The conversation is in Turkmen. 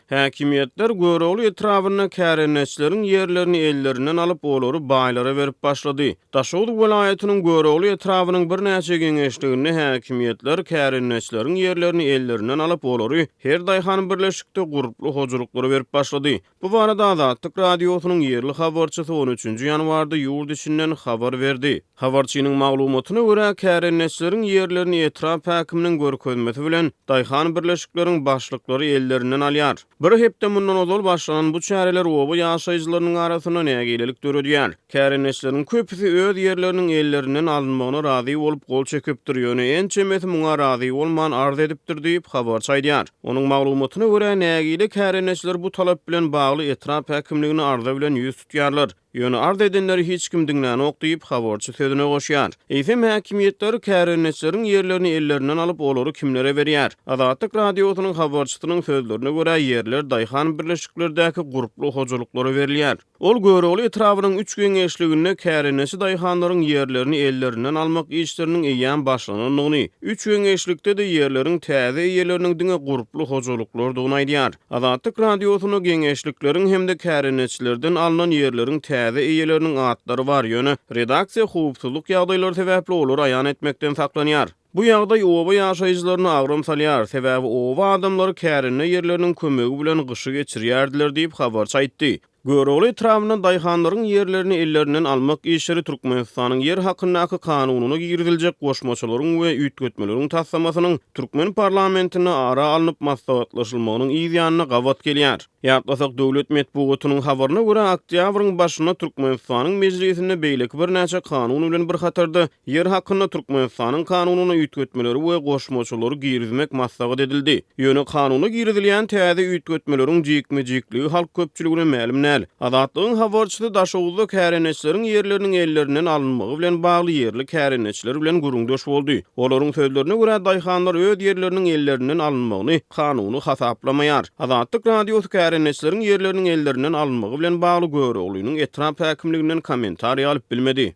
Häkimiýetler görogly etrawyna kärenneçleriň ýerlerini ellerinden alyp olary baýlara berip başlady. Daşoğlu welaýatynyň görogly etrawynyň bir näçe geňeşliginde häkimiýetler kärenneçleriň ýerlerini ellerinden alyp olary her daýhan birleşikde guruply hojuluklary berip başlady. Bu barada Azatlyk radiosynyň ýerli habarçysy 13-nji ýanwarda ýurt içinden habar berdi. Habarçynyň maglumatyna görä kärenneçleriň ýerlerini etraf häkiminiň görkezmesi bilen daýhan birleşikleriň başlyklary ellerinden alýar. Bir hepde mundan ozal başlanan bu çäreler oba ýaşaýjylarynyň arasyna nägilelik döredýär. Kärenneçleriň köpüsi öz ýerleriniň ellerinden alınmagyna razy bolup gol çekipdir ýöne en çemeti muňa razy bolman arz edipdir diýip habarçy aýdýar. Onuň maglumatyna görä nägile kärenneçler bu talap bilen bagly etraf häkimligine arza bilen ýüz tutýarlar. Ýöne arz edenleri hiç kim diňläni ok diýip habarçy sözüne goşýar. Eýsem häkimiýetler kärenneçleriň ýerlerini ellerinden alyp olary kimlere berýär? Azatlyk radiosynyň habarçysynyň sözlerine görä ýerler daýhan birleşiklerdäki guruply hojalyklary berilýär. Ol görogly etrawynyň 3 geňeşliginde kärenneçi daýhanlaryň ýerlerini ellerinden almak işleriniň eýýän başlananyny, 3 geňeşlikde de ýerleriň täze ýerleriniň diňe guruply hojalyklary dugyny aýdýar. Azatlyk radiosynyň geňeşlikleriň hemde kärenneçilerden alynan ýerleriň täze eýeleriniň atlary bar ýöne redaksiýa howpsuzlyk ýagdaýlary sebäpli olar aýan etmekden saklanýar. Bu ýagdaý oba ýaşaýjylaryna agram salýar, sebäbi oba adamlary kärenne ýerleriniň kömegi bilen gyşy geçirýärdiler diýip habarçy aýtdy. Görogly etrawyna daýhanlaryň ýerlerini ellerinden almak işleri Türkmenistanyň ýer hakyndaky kanunyna girdiljek goşmaçylaryň we üýtgetmeleriň tassamasynyň Türkmen parlamentine ara alınıp maslahatlaşylmagynyň ýygyanyna gawat gelýär. Ýatlasak döwlet medeniýetiniň habaryna görä oktýabryň başyna Türkmenistanyň mejlisinde beýleki bir näçe kanun bilen bir hatarda ýer hakynda Türkmenistanyň kanunyna üýtgetmeleri we goşmaçylary girizmek maslahat edildi. Ýöne kanuny girizilýän täze üýtgetmeleriň jikmi-jikligi halk köpçüligine ma'lum näl. Azatlygyň habarçysy Daşoğlu kärenneçleriň ýerleriniň ellerinden alınmagy bilen bagly ýerli kärenneçler bilen gurungdaş boldy. Olaryň sözlerine görä daýhanlar öz ýerleriniň ellerinden alınmagyny kanuny hasaplamaýar. Azatlyk radiosy kärenneçleriň ýerleriniň ellerinden alınmagy bilen bagly göroglynyň etraf häkimliginden kommentariýa alyp bilmedi.